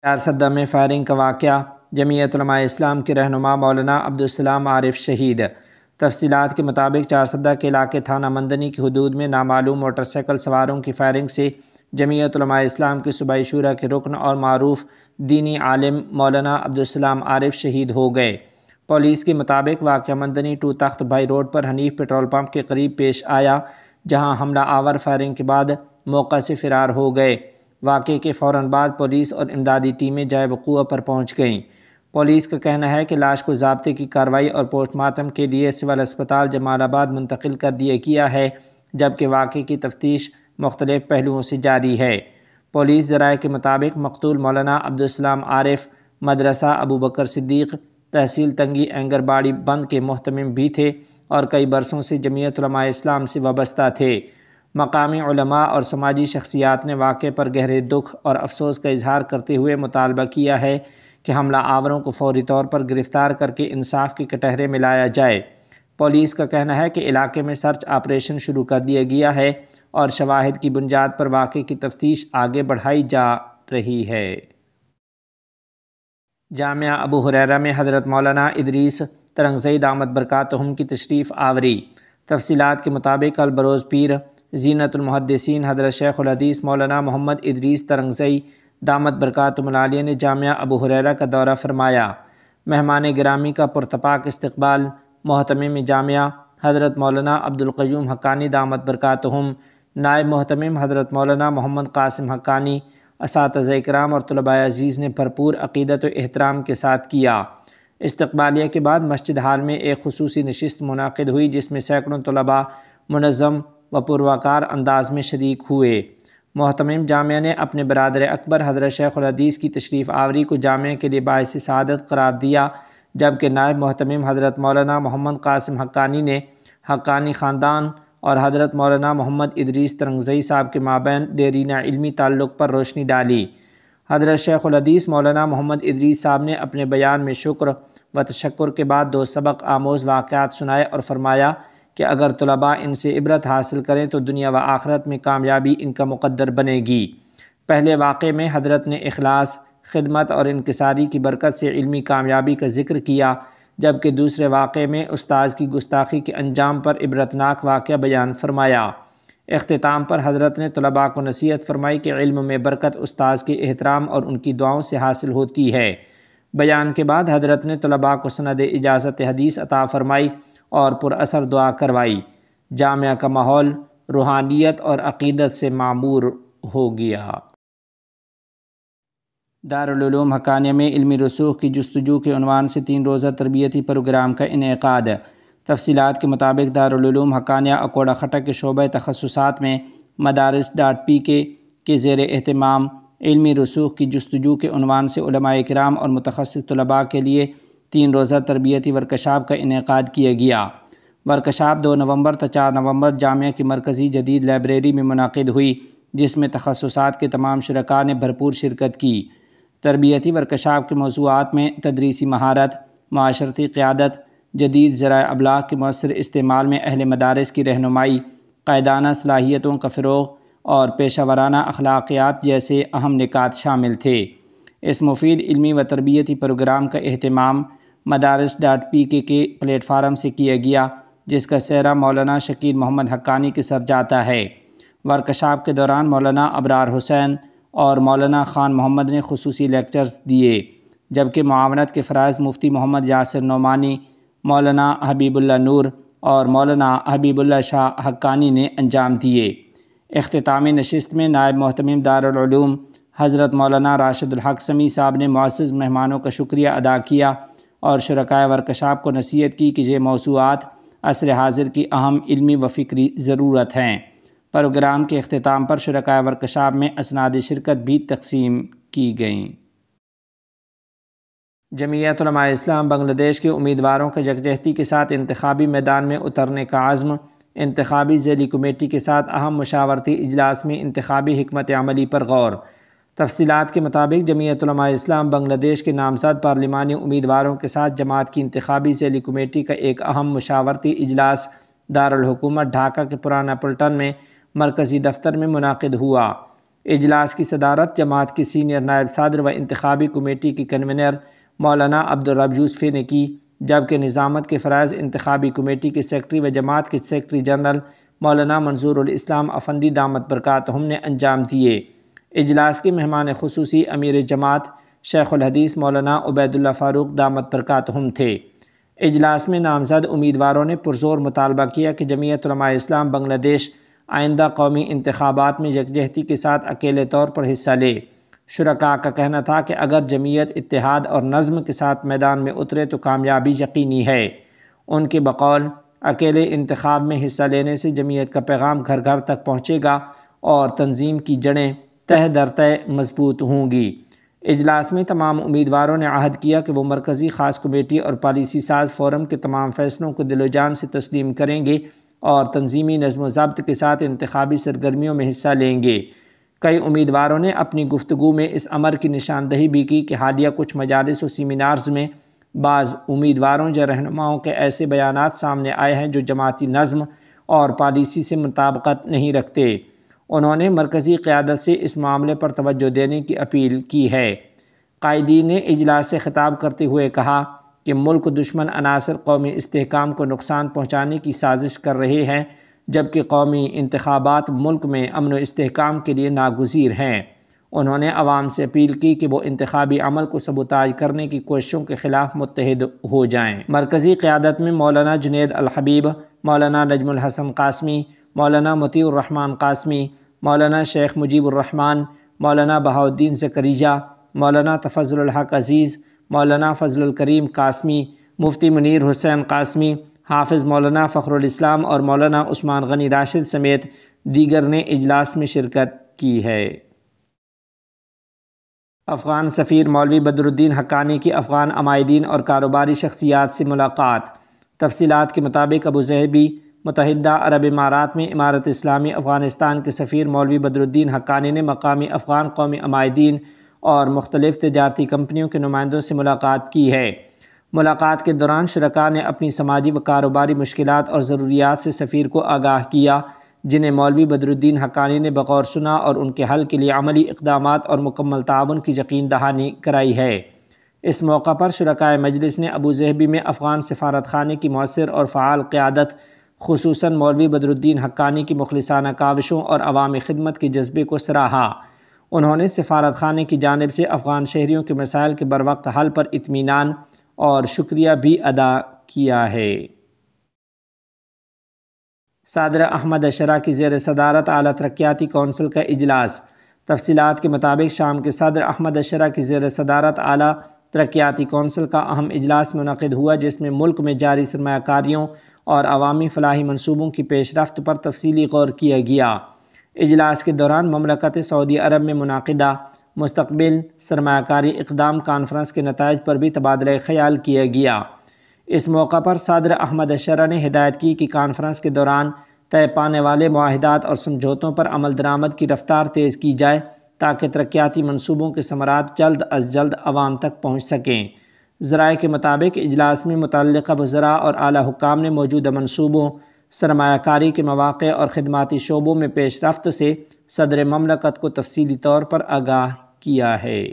چارسدہ میں فائرنگ کا واقعہ، جمعیت علماء اسلام کے رہنما مولانا عبدالسلام عارف شہید۔ تفصیلات کے مطابق چارسدہ کے علاقے تھانہ مندنی کی حدود میں نامعلوم موٹر سائیکل سواروں کی فائرنگ سے جمعیت علماء اسلام کے صوبائی شورا کے رکن اور معروف دینی عالم مولانا عبدالسلام عارف شہید ہو گئے۔ پولیس کے مطابق واقعہ مندنی 2 تخت بھائی روڈ پر حنیف پیٹرول پمپ کے قریب پیش آیا، جہاں حملہ آور فائرنگ کے بعد موقع سے فرار ہو گئے۔ واقعے کے فوراً بعد پولیس اور امدادی ٹیمیں جائے وقوع پر پہنچ گئیں۔ پولیس کا کہنا ہے کہ لاش کو ضابطے کی کارروائی اور پوسٹ مارٹم کے لیے سول اسپتال جمال آباد منتقل کر دیا گیا ہے، جبکہ واقعے کی تفتیش مختلف پہلوؤں سے جاری ہے۔ پولیس ذرائع کے مطابق مقتول مولانا عبدالسلام عارف مدرسہ ابو بکر صدیق تحصیل تنگی اینگر باڑی بند کے محتمم بھی تھے اور کئی برسوں سے جمعیت علماء اسلام سے وابستہ تھے۔ مقامی علماء اور سماجی شخصیات نے واقعے پر گہرے دکھ اور افسوس کا اظہار کرتے ہوئے مطالبہ کیا ہے کہ حملہ آوروں کو فوری طور پر گرفتار کر کے انصاف کے کٹہرے میں لایا جائے۔ پولیس کا کہنا ہے کہ علاقے میں سرچ آپریشن شروع کر دیا گیا ہے اور شواہد کی بنیاد پر واقعے کی تفتیش آگے بڑھائی جا رہی ہے۔ جامعہ ابو ہریرہ میں حضرت مولانا ادریس ترنگزئی دامت برکاتہم کی تشریف آوری۔ تفصیلات کے مطابق کل بروز پیر زینت المحدثین حضرت شیخ الحدیث مولانا محمد ادریس ترنگزئی دامت برکاتہم العالیہ نے جامعہ ابو ہریرہ کا دورہ فرمایا۔ مہمان گرامی کا پرتپاک استقبال محتمم جامعہ حضرت مولانا عبدالقیوم حقانی دامت برکاتہم، نائب محتمم حضرت مولانا محمد قاسم حقانی، اساتذہ اکرام اور طلباء عزیز نے بھرپور عقیدت و احترام کے ساتھ کیا۔ استقبالیہ کے بعد مسجد ہال میں ایک خصوصی نشست منعقد ہوئی، جس میں سینکڑوں طلباء منظم و پروقار انداز میں شریک ہوئے۔ محتمم جامعہ نے اپنے برادر اکبر حضرت شیخ الحدیث کی تشریف آوری کو جامعہ کے لیے باعث سعادت قرار دیا، جبکہ نائب محتمم حضرت مولانا محمد قاسم حقانی نے حقانی خاندان اور حضرت مولانا محمد ادریس ترنگزئی صاحب کے مابین دیرینہ علمی تعلق پر روشنی ڈالی۔ حضرت شیخ الحدیث مولانا محمد ادریس صاحب نے اپنے بیان میں شکر و تشکر کے بعد 2 سبق آموز واقعات سنائے اور فرمایا کہ اگر طلباء ان سے عبرت حاصل کریں تو دنیا و آخرت میں کامیابی ان کا مقدر بنے گی۔ پہلے واقعے میں حضرت نے اخلاص، خدمت اور انکساری کی برکت سے علمی کامیابی کا ذکر کیا، جبکہ دوسرے واقعے میں استاذ کی گستاخی کے انجام پر عبرتناک واقعہ بیان فرمایا۔ اختتام پر حضرت نے طلباء کو نصیحت فرمائی کہ علم میں برکت استاذ کے احترام اور ان کی دعاؤں سے حاصل ہوتی ہے۔ بیان کے بعد حضرت نے طلباء کو سند اجازت حدیث عطا فرمائی اور پر اثر دعا کروائی۔ جامعہ کا ماحول روحانیت اور عقیدت سے معمور ہو گیا۔ دارالعلوم حقانیہ میں علمی رسوخ کی جستجو کے عنوان سے 3 روزہ تربیتی پروگرام کا انعقاد۔ تفصیلات کے مطابق دارالعلوم حقانیہ اکوڑہ خٹک کے شعبہ تخصصات میں مدارس.pk کے زیر اہتمام علمی رسوخ کی جستجو کے عنوان سے علماء کرام اور متخصص طلباء کے لیے 3 روزہ تربیتی ورکشاپ کا انعقاد کیا گیا۔ ورکشاپ 2 نومبر تا 4 نومبر جامعہ کی مرکزی جدید لائبریری میں منعقد ہوئی، جس میں تخصصات کے تمام شرکاء نے بھرپور شرکت کی۔ تربیتی ورکشاپ کے موضوعات میں تدریسی مہارت، معاشرتی قیادت، جدید ذرائع ابلاغ کے مؤثر استعمال میں اہل مدارس کی رہنمائی، قائدانہ صلاحیتوں کا فروغ اور پیشہ ورانہ اخلاقیات جیسے اہم نکات شامل تھے۔ اس مفید علمی و تربیتی پروگرام کا اہتمام مدارس.pk کے پلیٹ فارم سے کیا گیا، جس کا سہرا مولانا شکیل محمد حقانی کے سر جاتا ہے۔ ورکشاپ کے دوران مولانا ابرار حسین اور مولانا خان محمد نے خصوصی لیکچرز دیے، جبکہ معاونت کے فرائض مفتی محمد یاسر نعمانی، مولانا حبیب اللہ نور اور مولانا حبیب اللہ شاہ حقانی نے انجام دیے۔ اختتامی نشست میں نائب محتمم دارالعلوم حضرت مولانا راشد الحق سمیع صاحب نے معزز مہمانوں کا شکریہ ادا کیا اور شرکائے ورکشاپ کو نصیحت کی کہ یہ موضوعات عصر حاضر کی اہم علمی و فکری ضرورت ہیں۔ پروگرام کے اختتام پر شرکائے ورکشاپ میں اسناد شرکت بھی تقسیم کی گئیں۔ جمعیت علماء اسلام بنگلہ دیش کے امیدواروں کا یکجہتی کے ساتھ انتخابی میدان میں اترنے کا عزم۔ انتخابی ذیلی کمیٹی کے ساتھ اہم مشاورتی اجلاس میں انتخابی حکمت عملی پر غور۔ تفصیلات کے مطابق جمعیت علماء اسلام بنگلہ دیش کے نامزد پارلیمانی امیدواروں کے ساتھ جماعت کی انتخابی ذیلی کمیٹی کا ایک اہم مشاورتی اجلاس دارالحکومت ڈھاکہ کے پرانا پلٹن میں مرکزی دفتر میں منعقد ہوا۔ اجلاس کی صدارت جماعت کی سینئر نائب صدر و انتخابی کمیٹی کی کنوینر مولانا عبدالرب یوسفی نے کی، جبکہ نظامت کے فرائض انتخابی کمیٹی کے سیکرٹری و جماعت کے سیکرٹری جنرل مولانا منظور الاسلام افندی دامت برکاتہم نے انجام دیے۔ اجلاس کے مہمان خصوصی امیر جماعت شیخ الحدیث مولانا عبید اللہ فاروق دامت برکاتہم تھے۔ اجلاس میں نامزد امیدواروں نے پرزور مطالبہ کیا کہ جمعیت علماء اسلام بنگلہ دیش آئندہ قومی انتخابات میں یکجہتی کے ساتھ اکیلے طور پر حصہ لے۔ شرکاء کا کہنا تھا کہ اگر جمعیت اتحاد اور نظم کے ساتھ میدان میں اترے تو کامیابی یقینی ہے۔ ان کے بقول اکیلے انتخاب میں حصہ لینے سے جمعیت کا پیغام گھر گھر تک پہنچے گا اور تنظیم کی جڑیں تہ در تہ مضبوط ہوں گی۔ اجلاس میں تمام امیدواروں نے عہد کیا کہ وہ مرکزی خاص کمیٹی اور پالیسی ساز فورم کے تمام فیصلوں کو دل و جان سے تسلیم کریں گے اور تنظیمی نظم و ضبط کے ساتھ انتخابی سرگرمیوں میں حصہ لیں گے۔ کئی امیدواروں نے اپنی گفتگو میں اس امر کی نشاندہی بھی کی کہ حالیہ کچھ مجالس و سیمینارز میں بعض امیدواروں یا رہنماؤں کے ایسے بیانات سامنے آئے ہیں جو جماعتی نظم اور پالیسی سے مطابقت نہیں رکھتے۔ انہوں نے مرکزی قیادت سے اس معاملے پر توجہ دینے کی اپیل کی ہے۔ قائدین نے اجلاس سے خطاب کرتے ہوئے کہا کہ ملک دشمن عناصر قومی استحکام کو نقصان پہنچانے کی سازش کر رہے ہیں، جبکہ قومی انتخابات ملک میں امن و استحکام کے لیے ناگزیر ہیں۔ انہوں نے عوام سے اپیل کی کہ وہ انتخابی عمل کو سبوتاژ کرنے کی کوششوں کے خلاف متحد ہو جائیں۔ مرکزی قیادت میں مولانا جنید الحبیب، مولانا نجم الحسن قاسمی، مولانا مطیع الرحمن قاسمی، مولانا شیخ مجیب الرحمن، مولانا بہاؤالدین زکریا، مولانا تفضل الحق عزیز، مولانا فضل الکریم قاسمی، مفتی منیر حسین قاسمی، حافظ مولانا فخر الاسلام اور مولانا عثمان غنی راشد سمیت دیگر نے اجلاس میں شرکت کی ہے۔ افغان سفیر مولوی بدر الدین حقانی کی افغان عمائدین اور کاروباری شخصیات سے ملاقات۔ تفصیلات کے مطابق ابوظہبی متحدہ عرب امارات میں امارت اسلامی افغانستان کے سفیر مولوی بدر الدین حقانی نے مقامی افغان قومی عمائدین اور مختلف تجارتی کمپنیوں کے نمائندوں سے ملاقات کی ہے۔ ملاقات کے دوران شرکاء نے اپنی سماجی و کاروباری مشکلات اور ضروریات سے سفیر کو آگاہ کیا، جنہیں مولوی بدر الدین حقانی نے بغور سنا اور ان کے حل کے لیے عملی اقدامات اور مکمل تعاون کی یقین دہانی کرائی ہے۔ اس موقع پر شرکائے مجلس نے ابوظہبی میں افغان سفارت خانے کی مؤثر اور فعال قیادت، خصوصاً مولوی بدر الدین حقانی کی مخلصانہ کاوشوں اور عوامی خدمت کے جذبے کو سراہا۔ انہوں نے سفارت خانے کی جانب سے افغان شہریوں کے مسائل کے بروقت حل پر اطمینان اور شکریہ بھی ادا کیا ہے۔ صدر احمد اشرا کی زیر صدارت اعلیٰ ترقیاتی کونسل کا اجلاس۔ تفصیلات کے مطابق شام کے صدر احمد اشرا کی زیر صدارت اعلیٰ ترقیاتی کونسل کا اہم اجلاس منعقد ہوا، جس میں ملک میں جاری سرمایہ کاریوں اور عوامی فلاحی منصوبوں کی پیش رفت پر تفصیلی غور کیا گیا۔ اجلاس کے دوران مملکت سعودی عرب میں منعقدہ مستقبل سرمایہ کاری اقدام کانفرنس کے نتائج پر بھی تبادلہ خیال کیا گیا۔ اس موقع پر صدر احمد اشرا نے ہدایت کی کہ کانفرنس کے دوران طے پانے والے معاہدات اور سمجھوتوں پر عمل درآمد کی رفتار تیز کی جائے تاکہ ترقیاتی منصوبوں کے ثمرات جلد از جلد عوام تک پہنچ سکیں۔ ذرائع کے مطابق اجلاس میں متعلقہ وزراء اور اعلیٰ حکام نے موجودہ منصوبوں، سرمایہ کاری کے مواقع اور خدماتی شعبوں میں پیش رفت سے صدر مملکت کو تفصیلی طور پر آگاہ کیا ہے۔